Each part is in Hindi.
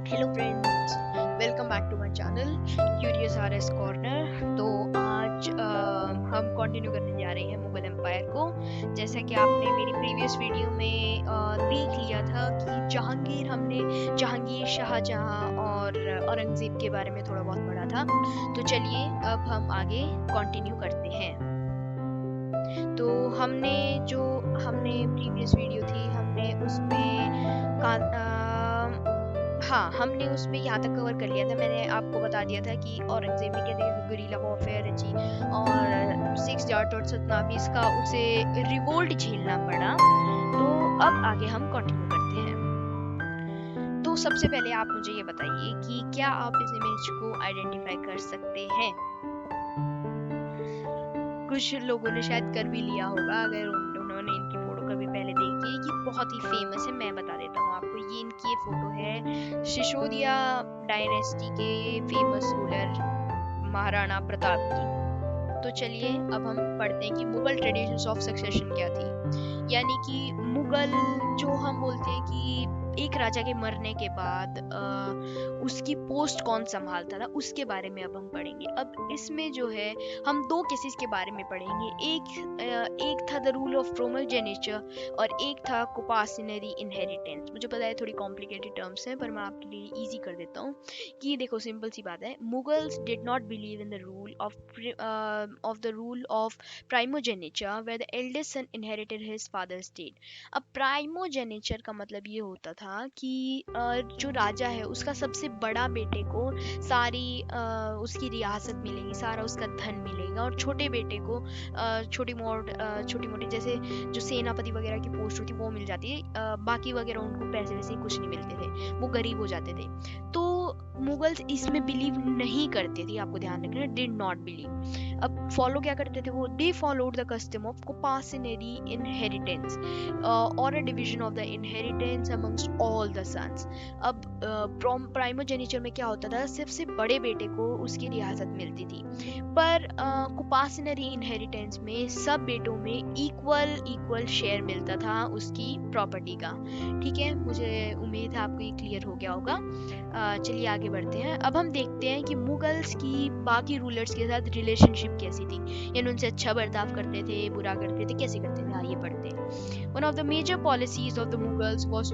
Hello friends, welcome back to my channel curious RS corner. तो आज हम कंटिन्यू करने जा रहे हैं मुगल एम्पायर को। जैसा कि आपने मेरी प्रीवियस वीडियो में देख लिया था कि जहांगीर, शाहजहां और औरंगजेब के बारे में थोड़ा बहुत पढ़ा था। तो चलिए अब हम आगे कंटिन्यू करते हैं। तो हमने प्रीवियस वीडियो थी, हमने उसमें यहाँ तक कवर कर लिया था। मैंने आपको बता दिया था कि औरंगजेब ने कैसे गुरिल्ला वॉरफेयर रची और 6 जाट और सतनावीस का उसे रिवोल्ट झेलना पड़ा। तो अब आगे हम कंटिन्यू करते हैं। तो सबसे पहले आप मुझे ये बताइए कि क्या आप इस इमेज को आइडेंटिफाई कर सकते हैं? कुछ लोगों ने शायद कर भी लिया होगा अगर उन्होंने इनकी फोटो कभी पहले देखी है। ये बहुत ही फेमस है, मैं बता देता हूँ आपको। ये इनकी फोटो है सिसोदिया डायनेस्टी के फेमस रूलर महाराणा प्रताप की। तो चलिए अब हम पढ़ते हैं कि मुगल ट्रेडिशंस ऑफ सक्सेशन क्या थी। यानी कि मुगल जो हम बोलते हैं कि एक राजा के मरने के बाद उसकी पोस्ट कौन संभालता था, उसके बारे में अब हम पढ़ेंगे। अब इसमें जो है हम दो केसेस के बारे में पढ़ेंगे। एक था द रूल ऑफ प्रोमोजेनिचर और एक था कोपासिनरी इनहेरिटेंस। मुझे पता है थोड़ी कॉम्प्लिकेटेड टर्म्स हैं, पर मैं आपके लिए इजी कर देता हूँ कि देखो, सिंपल सी बात है। Mughals did not believe in the rule of primogeniture where the eldest son inherited his father's estate। अब प्राइमोजेनिचर का मतलब ये होता था कि जो राजा है उसका सबसे बड़ा बेटे को सारी उसकी रियासत मिलेगी, सारा उसका धन मिलेगा, और छोटे बेटे को छोटी मोटी जैसे जो सेनापति वगैरह की पोस्ट होती वो मिल जाती है। बाकी वगैरह उनको पैसे वैसे कुछ नहीं मिलते थे, वो गरीब हो जाते थे। तो मुगल्स इसमें बिलीव नहीं करते थे, आपको ध्यान रखना, डिड नॉट बिलीव। अब फॉलो क्या करते थे वो? They followed the custom of coparcenary inheritance और a division of the inheritance amongst all the sons. अब प्राइमोजेनिचर में क्या होता था? सबसे बड़े बेटे को उसकी रियासत मिलती थी, पर कोपासिनरी इनहेरिटेंस में सब बेटों में इक्वल शेयर मिलता था उसकी प्रॉपर्टी का। ठीक है, मुझे उम्मीद है आपको ये क्लियर हो गया होगा। चलिए आगे बढ़ते हैं। अब हम देखते हैं कि मुगल्स की बाकी रूलर्स के साथ रिलेशनशिप कैसी थी, यानी उनसे अच्छा बर्ताव करते थे, बुरा करते थे, कैसे करते थे। आइए पढ़ते हैं। One of the major policies of the Mughals was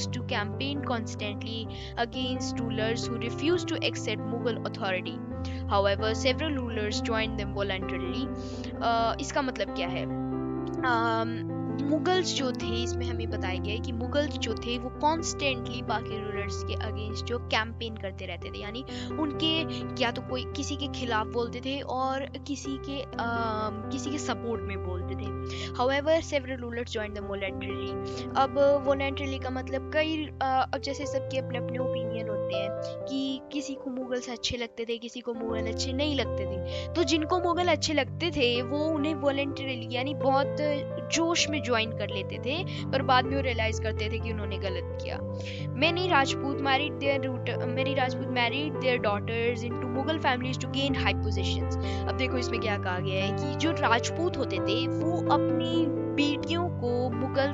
to campaign constantly against rulers who refused to accept Mughal authority. However, several rulers joined them voluntarily. इसका मतलब क्या है? मुगल्स जो थे, इसमें हमें बताया गया है कि मुगल्स जो थे वो कॉन्स्टेंटली बाकी रूलर्स के अगेंस्ट जो कैंपेन करते रहते थे, यानी उनके या तो कोई किसी के खिलाफ बोलते थे और किसी के सपोर्ट में बोलते थे। However several rulers joined the voluntarily. अब वॉलंटरीली का मतलब अब जैसे सबके अपने अपने ओपिनियन होते हैं कि किसी को मुगल्स अच्छे लगते थे, किसी को मुगल अच्छे नहीं लगते थे। तो जिनको मुगल अच्छे लगते थे वो उन्हें वॉलंटरीली यानी बहुत जोश में ज्वाइन कर लेते थे, पर बाद में वो रियलाइज करते थे कि उन्होंने गलत किया। Many Rajput married their daughters into Mughal families to gain high positions। अब देखो इसमें क्या कहा गया है कि जो राजपूत होते थे वो अपनी बेटियों को मुगल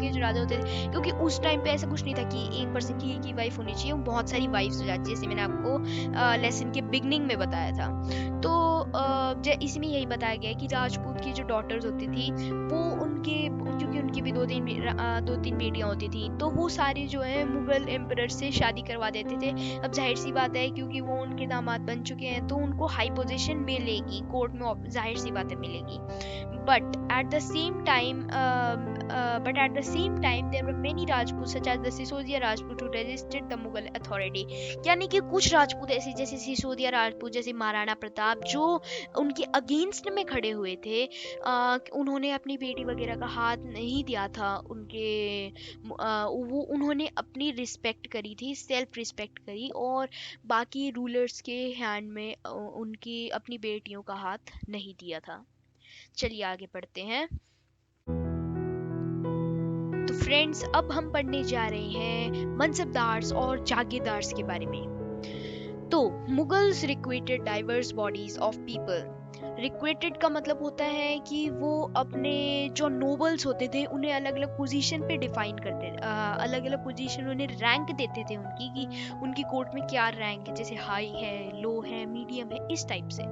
के जो राजा होते थे, क्योंकि उस टाइम पे ऐसा कुछ नहीं था कि एक पर्सन की एक ही वाइफ होनी चाहिए, बहुत सारी वाइफ्स हो जाती है, जैसे मैंने आपको लेसन के बिगनिंग में बताया था। तो इसमें यही बताया गया है कि राजपूत की जो डॉटर्स होती थी वो क्योंकि उनकी भी दो तीन बेटियां होती थी, तो वो सारी जो है मुगल एम्परर से शादी करवा देते थे। अब जाहिर सी बात है, क्योंकि वो उनके दामाद बन चुके हैं तो उनको हाई पोजीशन मिलेगी कोर्ट में, जाहिर सी बात है मिलेगी। But at the same time, there were many Rajputs such as the Sisodia Rajput who resisted the Mughal authority। यानी कि कुछ राजपूत ऐसे जैसे सिसोदिया राजपूत, जैसे महाराणा प्रताप, जो उनके अगेंस्ट में खड़े हुए थे। उन्होंने अपनी बेटी वगैरह का हाथ नहीं दिया था उन्होंने अपनी रिस्पेक्ट करी थी, सेल्फ रिस्पेक्ट करी, और बाकी रूलर्स के हैंड में उनकी अपनी बेटियों का हाथ नहीं दिया था। चलिए आगे पढ़ते हैं। तो फ्रेंड्स, अब हम पढ़ने जा रहे हैं मनसबदार्स और जागीरदार्स के बारे में। तो Mughals recruited diverse bodies of people recruited का मतलब होता है कि वो अपने जो नोबल्स होते थे उन्हें अलग अलग पोजीशन पे डिफाइन करते थे, अलग अलग पोजीशन उन्हें रैंक देते थे उनकी, कि उनकी कोर्ट में क्या रैंक है, जैसे हाई है, लो है, मीडियम है, इस टाइप से.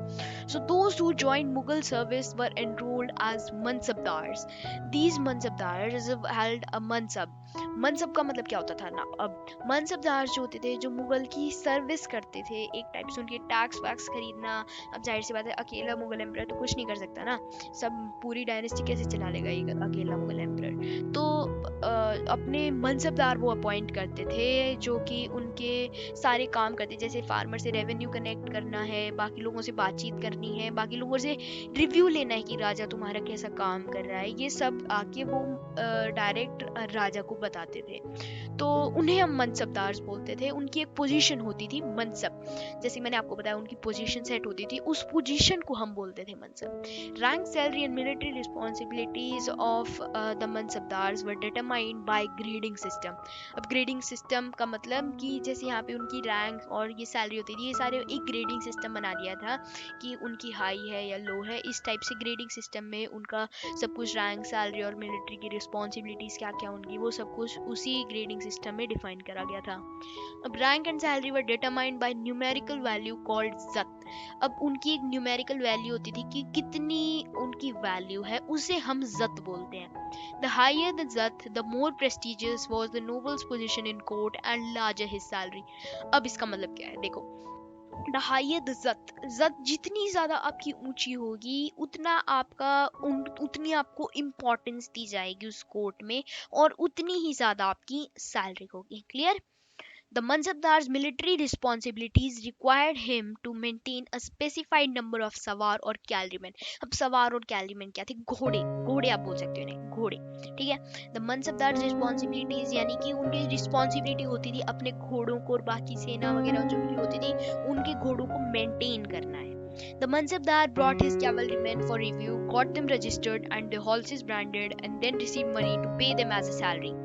So those who join Mughal service were enrolled as mansabdars. These mansabdars held a mansab. Mansab का मतलब क्या होता था ना, अब मनसबदार जो होते थे, जो मुगल की सर्विस करते थे, एक टाइप से उनके टैक्स वैक्स खरीदना. अब जाहिर सी बात है, अकेला मुगल एम्परर तो कुछ नहीं कर सकता ना, सब पूरी डायनेस्टी कैसे चला लेगा एक अकेला मुगल एम्परर. तो अपने मनसबदार वो अपॉइंट करते थे जो कि उनके सारे काम करते, जैसे फार्मर से रेवेन्यू कनेक्ट करना है, बाकी लोगों से बातचीत करनी है, बाकी लोगों से रिव्यू लेना है कि राजा तुम्हारा कैसा काम कर रहा है, ये सब आके वो डायरेक्ट राजा को बताते थे. तो उन्हें हम मनसबदार बोलते थे. उनकी एक पोजीशन होती थी मनसब, जैसे मैंने आपको बताया उनकी पोजीशन सेट होती थी, उस पोजीशन को हम बोलते थे mansab. Rank, salary and military responsibilities of the mansabdars were determined by grading system. अब ग्रेडिंग सिस्टम का मतलब कि जैसे यहाँ पे उनकी रैंक और ये सैलरी होती थी, ये सारे एक ग्रेडिंग सिस्टम बना दिया था कि उनकी हाई है या लो है, इस टाइप से ग्रेडिंग सिस्टम में उनका सब कुछ रैंक, सैलरी और मिलिट्री की रिस्पॉन्सिबिलिटीज क्या क्या उनकी, वो सब कुछ उसी ग्रेडिंग सिस्टम में डिफाइन करा गया था. अब rank and salary were determined bye numerical value called जत. अब उनकी एक न्यूमेरिकल वैल्यू होती थी कि कितनी उनकी वैल्यू है, उसे हम जत बोलते हैं. The higher the Jat, the more prestigious was the nobles position in court and larger his salary. अब इसका मतलब क्या है, देखो, द हायर द जत, जत जितनी ज्यादा आपकी ऊंची होगी उतना आपका उतनी आपको इम्पोर्टेंस दी जाएगी उस कोर्ट में, और उतनी ही ज्यादा आपकी सैलरी होगी. Clear? The Mansabdar's military responsibilities required him to maintain a specified number of सवार और कैलरीमैन. अब सवार और कैलरीमैन क्या थे? घोड़े. घोड़े आप बोल सकते हो इन्हें, घोड़े. ठीक है. द मनसबदार रिस्पॉन्सिबिलिटीज यानी कि उनकी रिस्पॉन्सिबिलिटी होती थी अपने घोड़ों को और बाकी सेना वगैरह जो भी होती थी उनके घोड़ों को मेंटेन करना है. The Mansabdar brought his cavalrymen for review, got them registered and the horses branded, and then received money to pay them as a salary.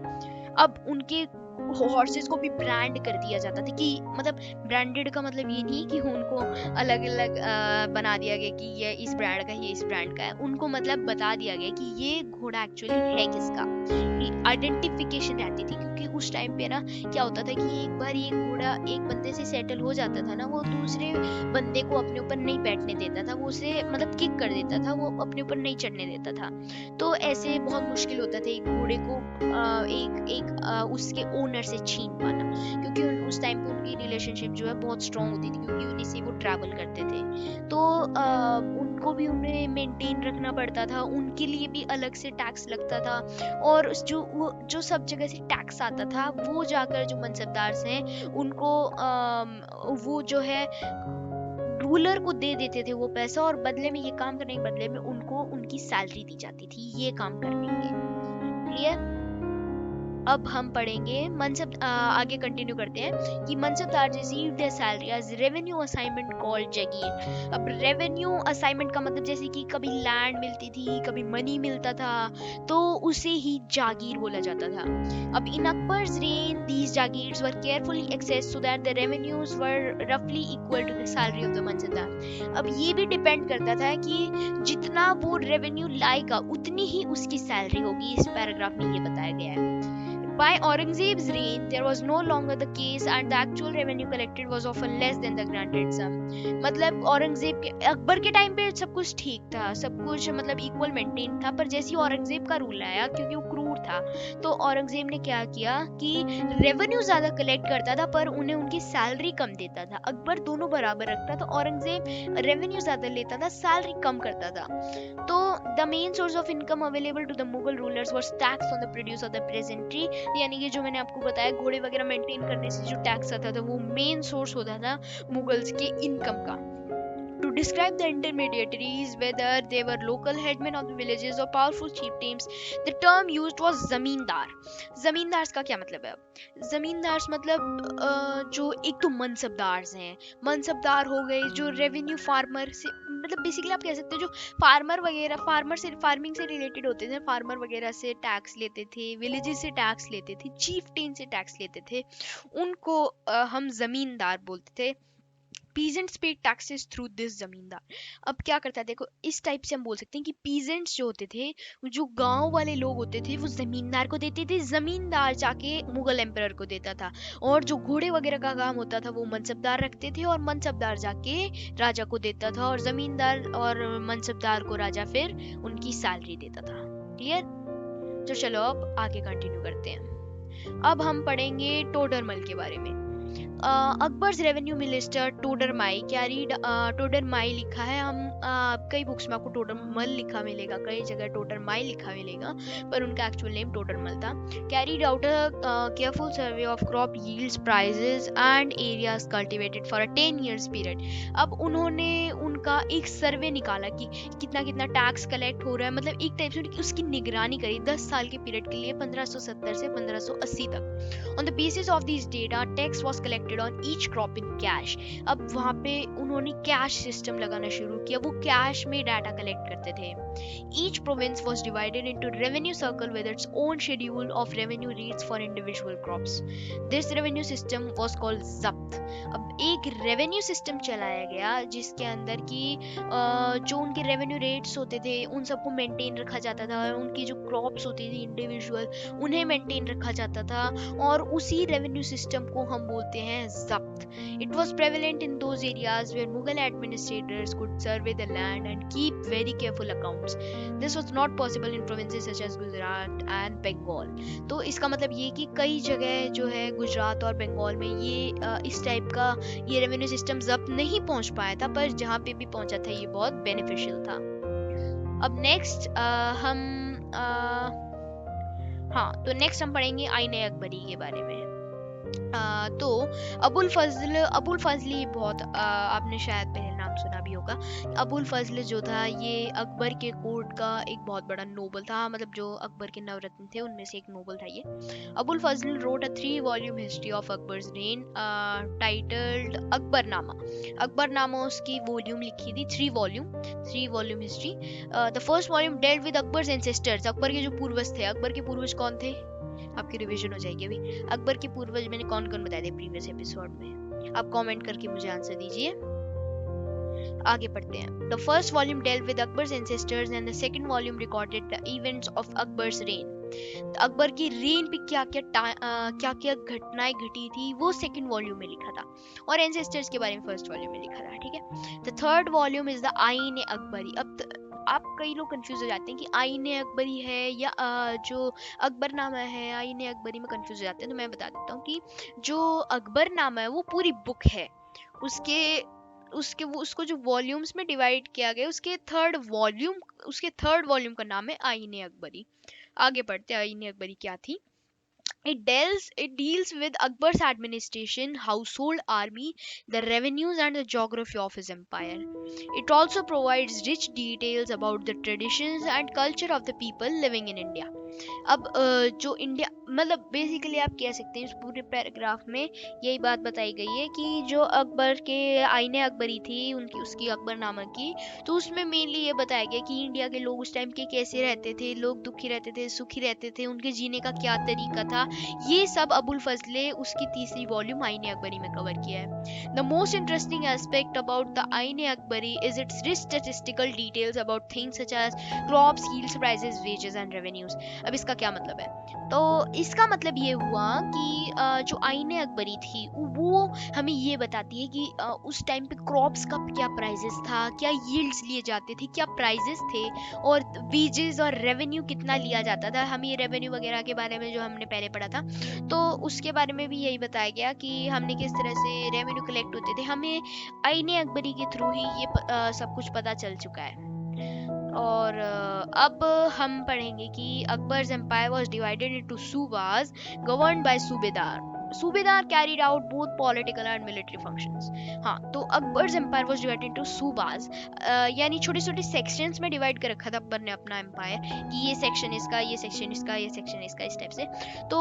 अब उनके हॉर्सेस को भी ब्रांड कर दिया जाता था, कि मतलब ब्रांडेड का मतलब ये नहीं कि उनको अलग अलग बना दिया गया कि ये इस ब्रांड का, ये इस ब्रांड का है. उनको मतलब बता दिया गया कि ये घोड़ा एक्चुअली है किसका. आइडेंटिफिकेशन रहती थी, क्योंकि उस टाइम पे ना क्या होता था कि एक बार ये घोड़ा एक बंदे से सेटल हो जाता था ना, वो दूसरे बंदे को अपने ऊपर नहीं बैठने देता था, वो उसे मतलब किक कर देता था, वो अपने ऊपर नहीं चढ़ने देता था. तो ऐसे बहुत मुश्किल होता था एक घोड़े को उसके ओनर से छीन पाना, क्योंकि उस टाइम पे उनकी रिलेशनशिप जो है बहुत स्ट्रांग होती थी, क्योंकि उन्हीं से वो ट्रैवल करते थे. तो उनको भी उन्हें मेंटेन रखना पड़ता था, उनके लिए भी अलग से टैक्स लगता था, और जो सब जगह से टैक्स आता था वो जाकर जो मनसबदार हैं उनको वो जो है रूलर को दे देते थे वो पैसा, और बदले में ये काम करने के बदले में उनको उनकी सैलरी दी जाती थी ये काम करने के. क्लियर? अब हम पढ़ेंगे मनसब, आगे कंटिन्यू करते हैं कि mansabdar received their salary as revenue assignment called jagir. अब रेवेन्यू असाइनमेंट का मतलब जैसे कि कभी लैंड मिलती थी, कभी मनी मिलता था, तो उसे ही जागीर बोला जाता था. अब in Akbar's reign these jagirs were carefully assessed so that the revenues were रफली equal to the salary of the mansabdar. अब ये भी डिपेंड करता था कि जितना वो रेवेन्यू लाएगा उतनी ही उसकी सैलरी होगी. इस पैराग्राफ में ये बताया गया है. By Aurangzeb's reign, there was no longer the case and the actual revenue collected was often less than the granted sum. मतलब औरंगजेब के, अकबर के टाइम पे सब कुछ ठीक था, सब कुछ मतलब इक्वल मेंटेन था, पर जैसे ही औरंगजेब का रूल आया, क्योंकि वो क्रूर था, तो औरंगजेब ने क्या किया कि रेवेन्यू ज्यादा कलेक्ट करता था पर उन्हें उनकी सैलरी कम देता था. अकबर दोनों बराबर रखता था, औरंगजेब रेवेन्यू ज्यादा लेता था, सैलरी कम करता था. तो the main source of income available to the Mughal rulers was tax on the produce of the peasantry. यानी कि जो मैंने आपको बताया घोड़े वगैरह मेंटेन करने से जो टैक्स आता था वो मेन सोर्स होता था मुगल्स के इनकम का. To describe the intermediaries, whether they were local headmen of the villages or powerful chieftains, the term used was जमींदार. जमींदार का क्या मतलब है? जमींदार मतलब जो एक तो मनसबदार हैं, मनसबदार हो गए जो रेवेन्यू फार्मर से, मतलब बेसिकली आप कह सकते हो जो फार्मर वगैरह, फार्मर से फार्मिंग से रिलेटेड होते थे, फार्मर वगैरह से टैक्स लेते थे, विलेजेस से टैक्स लेते थे, चीफटेन से टैक्स लेते थे, उनको हम जमींदार बोलते थे. पीजेंट्स पे टैक्सेस थ्रू दिस जमींदार। अब क्या करता है देखो, इस टाइप से हम बोल सकते हैं कि पीजेंट्स जो होते थे, जो गांव वाले लोग होते थे, वो जमींदार को देते थे, जमींदार जाके मुगल एम्परर को देता था। और जो घोड़े वगैरह का काम होता था वो मनसबदार रखते थे, और मनसबदार जाके राजा को देता था, और जमींदार और मनसबदार को राजा फिर उनकी सैलरी देता था। क्लियर? तो चलो अब आगे कंटिन्यू करते हैं। अब हम पढ़ेंगे टोडरमल के बारे में। अकबर्स रेवेन्यू मिनिस्टर टोडरमाई कैरीड, टोडरमाई लिखा है, हम कई बुक्स में आपको टोडरमल लिखा मिलेगा, कई जगह टोडरमाई लिखा मिलेगा, पर उनका एक्चुअल नेम टोडरमल था। Carried out a careful survey of crop yields, prices and areas cultivated for a 10 years period. अब उन्होंने उनका एक सर्वे निकाला कि कितना कितना टैक्स कलेक्ट हो रहा है, मतलब एक टाइप से उसकी निगरानी करी 10 साल के पीरियड के लिए, 1570 से 1580 तक। On the basis of this data tax was collected on each crop in cash. अब वहाँ पे उन्होंने कैश सिस्टम लगाना शुरू किया, वो कैश में डाटा कलेक्ट करते थे। Each province was divided into revenue circle with its own schedule of revenue rates for individual crops. This revenue system was called जब्त। अब एक रेवेन्यू सिस्टम चलाया गया जिसके अंदर की जो उनके रेवेन्यू रेट्स होते थे उन सबको मेंटेन रखा जाता था, उनकी जो क्रॉप्स होती थी इंडिविजुअल उन्हें मेंटेन रखा जाता था, और उसी रेवेन्यू सिस्टम को हम बोलते हैं जब्त। It was prevalent in those areas where Mughal administrators could survey the land and keep very careful accounts. This was not possible in provinces such as Gujarat and Bengal. तो इसका मतलब ये कि कई जगह जो है गुजरात और बंगाल में ये इस टाइप का ये रेवेन्यू सिस्टम जब्त नहीं पहुंच पाया था, पर जहाँ पे भी पहुंचा था ये बहुत बेनिफिशियल था। अब नेक्स्ट हम हाँ, तो नेक्स्ट हम पढ़ेंगे आईने अकबरी के बारे में। तो अबुल फजली बहुत आपने शायद पहले नाम सुना भी होगा। अबुल फजल जो था ये अकबर के कोर्ट का एक बहुत बड़ा नोबल था, मतलब जो अकबर के नवरत्न थे उनमें से एक नोबल था ये। Abul Fazl wrote a 3-volume history of Akbar's reign titled Akbarnama. Akbarnama उसकी वॉल्यूम लिखी थी, 3-volume history. The first volume dealt with Akbar's ancestors. Akbar के जो पूर्वज थे, अकबर के पूर्वज कौन थे, आपकी रिवीजन हो जाएगी अभी। अकबर के पूर्वज मैंने कौन कौन बताया थे प्रीवियस एपिसोड में, आप कमेंट करके मुझे आंसर दीजिए। आगे पढ़ते हैं। The first volume dealt with Akbar's ancestors and the second volume recorded the events of Akbar's rain. Akbar की रेन पे क्या क्या घटनाएं घटी थी वो सेकंड वॉल्यूम में लिखा था, और एंसेस्टर्स के बारे में फर्स्ट वॉल्यूम में लिखा था। ठीक है। The third volume is the आईन अकबरी। अब आप कई लोग कंफ्यूज हो जाते हैं कि आईने अकबरी है या जो अकबरनामा है, आईने अकबरी में कंफ्यूज हो जाते हैं। तो मैं बता देता हूँ कि जो अकबरनामा है वो पूरी बुक है, उसको जो वॉल्यूम्स में डिवाइड किया गया, उसके थर्ड वॉल्यूम का नाम है आईने अकबरी। आगे बढ़ते हैं, आईने अकबरी क्या थी। It deals with Akbar's administration, household army, the revenues and the geography of his empire. It also provides rich details about the traditions and culture of the people living in India. अब जो इंडिया, मतलब बेसिकली आप कह सकते हैं इस पूरे पैराग्राफ में यही बात बताई गई है कि जो अकबर के आईने अकबरी थी उसकी अकबरनामा की, तो उसमें मेनली ये बताया गया कि इंडिया के लोग उस टाइम के कैसे रहते थे, लोग दुखी रहते थे, सुखी रहते थे, उनके जीने का क्या तरीका था, ये सब अबुल फजले उसकी तीसरी वॉल्यूम आईने अकबरी में कवर किया है। The most interesting aspect about the Ain-i Akbari is its rich statistical details about things such as crops, yields, prices, wages and revenues. अब इसका क्या मतलब है, तो इसका मतलब ये हुआ कि जो आईने अकबरी थी वो हमें ये बताती है कि उस टाइम पे क्रॉप्स का क्या प्राइसेस था, क्या यील्ड्स लिए जाते थे, क्या प्राइसेस थे, और वेजेस और रेवेन्यू कितना लिया जाता था। हम ये रेवेन्यू वगैरह के बारे में जो हमने पहले पढ़ा था, तो उसके बारे में भी यही बताया गया कि हमने किस तरह से रेवेन्यू कलेक्ट होते थे। हमें आईने अकबरी के थ्रू ही ये सब कुछ पता चल चुका है। और अब हम पढ़ेंगे कि Akbar's empire was divided into subas governed by subedar carried out both political and military functions. हाँ, तो Akbar's empire was divided into subas, यानी छोटे छोटे सेक्शंस में डिवाइड कर रखा था अकबर ने अपना एम्पायर कि ये सेक्शन इसका, ये सेक्शन इसका, ये सेक्शन इसका, इस टाइप से। तो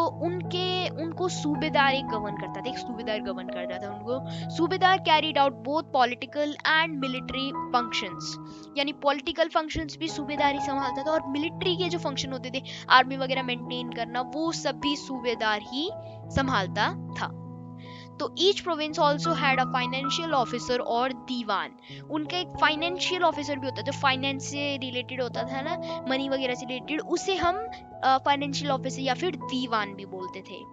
उनको सूबेदार एक गवर्न करता था, एक सूबेदार गवर्न करता था उनको। सूबेदार carried out both political and military functions, यानी पॉलिटिकल फंक्शंस भी सूबेदार ही संभालता था, और मिलिट्री के जो फंक्शन होते थे, आर्मी वगैरह मेंटेन करना, वो सब भी सूबेदार ही संभालता था। तो each province also had a financial officer और दीवान, उनका एक फाइनेंशियल ऑफिसर भी होता है, जो फाइनेंस से रिलेटेड होता था ना, मनी वगैरह से रिलेटेड, उसे हम फाइनेंशियल ऑफिसर या फिर दीवान भी बोलते थे।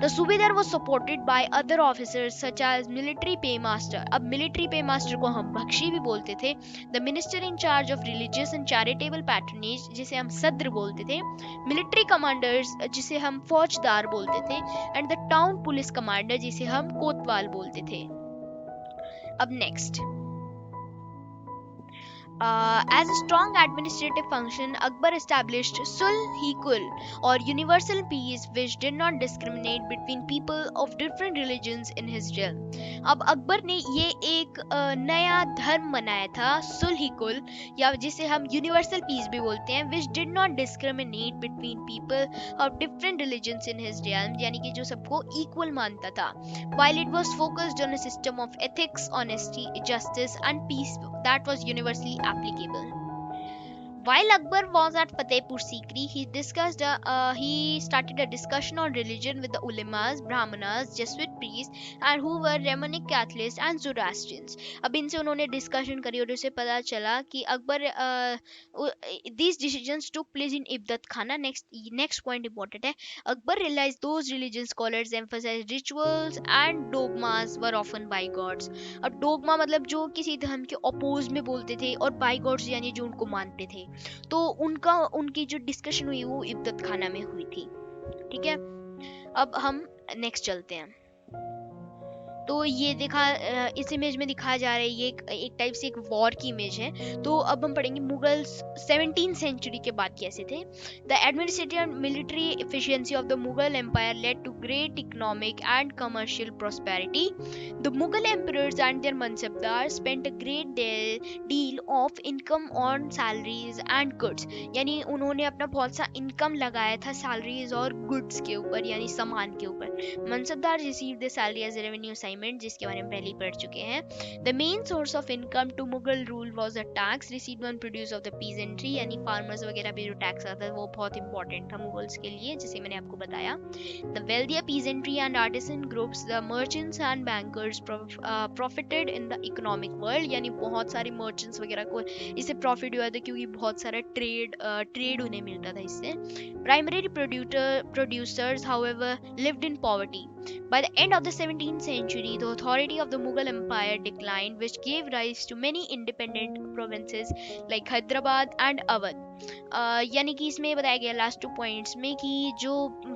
The Subedar was supported by other officers such as military paymaster, अब military paymaster को हम बख्शी भी बोलते थे, the minister in charge of religious and charitable patronage जिसे हम सद्र बोलते थे, military commanders जिसे हम फौजदार बोलते थे, and the town police commander जिसे हम कोतवाल बोलते थे। अब next, as a strong administrative function, Akbar established Sulh-e-Kul or universal peace which did not discriminate between people of different religions in his realm. अब अकबर ने ये एक नया धर्म बनाया था, सुल-ही-कुल, या जिसे हम यूनिवर्सल पीस भी बोलते हैं, which did not discriminate between people of different religions in his realm, यानी कि जो सबको इक्वल मानता था, while it was focused on a system of ethics, honesty, justice and peace that was universally applicable. While Akbar was at Fatehpur Sikri, he started a discussion on religion with the ulemas, brahmanas, Jesuit priests, and who were Ramanic Catholics and Zoroastrians. अब इनसे उन्होंने डिस्कशन करी और उसे पता चला कि Akbar these decisions took place in Ibdat Khana. Next point important है. Akbar realized those religion scholars emphasized rituals and dogmas were often by gods. अब डोगमा मतलब जो किसी धर्म के अपोज में बोलते थे, और बाई गॉड्स यानी जो उनको मानते थे। तो उनकी जो डिस्कशन हुई वो इब्दत खाना में हुई थी। ठीक है, अब हम नेक्स्ट चलते हैं। तो ये इस इमेज में दिखाया जा रहा है, ये एक टाइप से एक वॉर की इमेज है। तो अब हम पढ़ेंगे मुगल्स 17th सेंचुरी के बाद कैसे थे। The administrative and military efficiency of the Mughal empire led to great economic and commercial prosperity. The Mughal emperors and their mansabdar spent a great deal of income on salaries and goods, यानी उन्होंने अपना बहुत सा इनकम लगाया था सैलरीज और गुड्स के ऊपर, यानी सामान के ऊपर। Mansabdar receive the salary as revenue assignment, जिसके बारे में पहले ही पढ़ चुके हैं। The main source of income to Mughal rule was the tax received on produce of the peasantry, यानी फार्मर्स वगैरह पे जो टैक्स आता है वो बहुत इंपॉर्टेंट था मुगल्स के लिए, जिसे मैंने आपको बताया। The wealthier peasantry and artisan groups, the merchants and bankers profited in the economic world, यानी बहुत सारे मर्चेंट्स वगैरह को इससे प्रॉफिट हुआ था क्योंकि बहुत सारा ट्रेड उन्हें मिलता था इससे। Primary producers however lived in poverty. By the end of the 17th century, the authority of the Mughal Empire declined, which gave rise to many independent provinces like Hyderabad and Awadh. यानी कि इसमें बताया गया लास्ट 2 पॉइंट्स में कि जो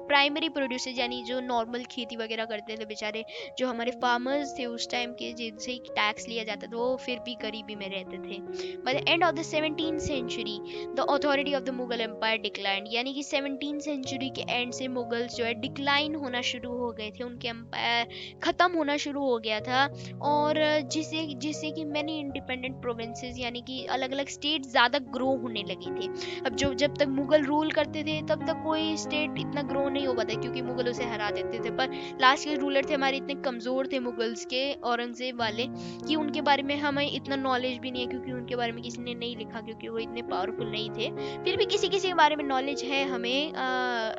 प्राइमरी प्रोड्यूसर्स यानी जो नॉर्मल खेती वगैरह करते थे बेचारे, जो हमारे फार्मर्स थे उस टाइम के, जिनसे टैक्स लिया जाता था, वो फिर भी गरीबी में रहते थे। By the end of the 17th century the authority of the Mughal empire declined, यानी कि 17th सेंचुरी के एंड से मुगल्स जो है डिक्लाइन होना शुरू हो गए थे, उनके एम्पायर खत्म होना शुरू हो गया था। और जिससे कि मैनी इंडिपेंडेंट प्रोविंसेस यानी कि अलग अलग स्टेट ज़्यादा ग्रो होने लगी थी। अब जब तक मुगल रूल करते थे तब तक कोई स्टेट इतना ग्रो नहीं हो पाता क्योंकि मुगल उसे हरा देते थे, पर लास्ट के रूलर थे हमारे इतने कमज़ोर थे मुगल्स के, औरंगजेब वाले, कि उनके बारे में हमें इतना नॉलेज भी नहीं है क्योंकि उनके बारे में किसी ने नहीं लिखा, क्योंकि वो इतने पावरफुल नहीं थे। फिर भी किसी किसी के बारे में नॉलेज है हमें,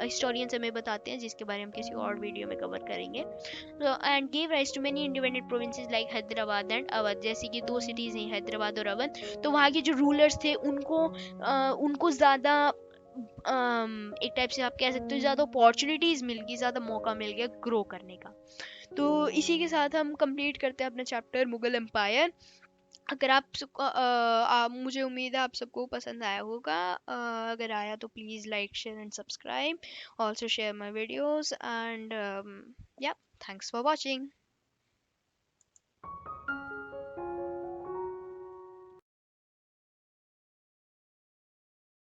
हिस्टोरियंस हमें बताते हैं, जिसके बारे में हम किसी और वीडियो में कवर करेंगे। And gave rise to many independent provinces like Hyderabad and Awadh, जैसे कि 2 सिटीज़ हैं हैदराबाद और अवध। तो वहाँ के जो रूलर्स थे उनको ज़्यादा एक टाइप से आप कह सकते हो ज़्यादा अपॉर्चुनिटीज़ मिल गई, ज़्यादा मौका मिल गया ग्रो करने का। तो इसी के साथ हम कंप्लीट करते हैं अपना चैप्टर मुगल एम्पायर। अगर मुझे उम्मीद है आप सबको पसंद आया होगा। अगर आया तो please like share and subscribe, also share my videos and या थैंक्स फॉर वॉचिंग।